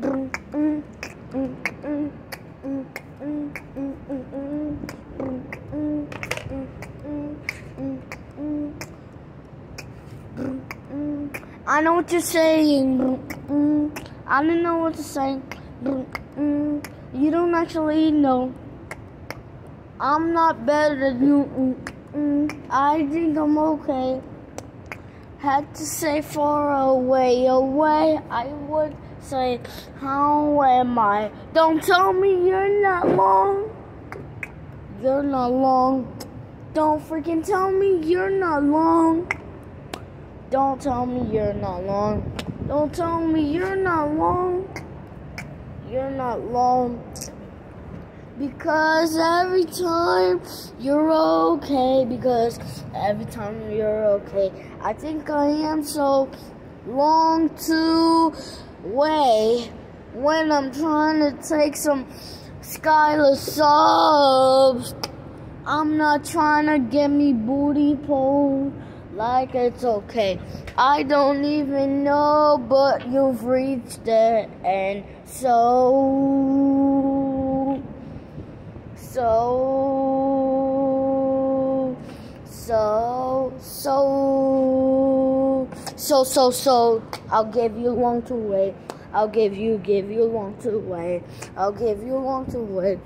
I know what you're saying. I don't know what to say. You don't actually know. I'm not better than you. I think I'm okay. Had to say far away. I would say, how am I? Don't tell me you're not long. You're not long. Don't freaking tell me you're not long. Don't tell me you're not long. Don't tell me you're not long. You're not long. Because every time you're okay. Because every time you're okay. I think I am so long to wait when I'm trying to take some Skylar subs. I'm not trying to get me booty pulled like it's okay. I don't even know, but you've reached it, and so I'll give you long to wait. I'll give you long to wait. I'll give you long to wait.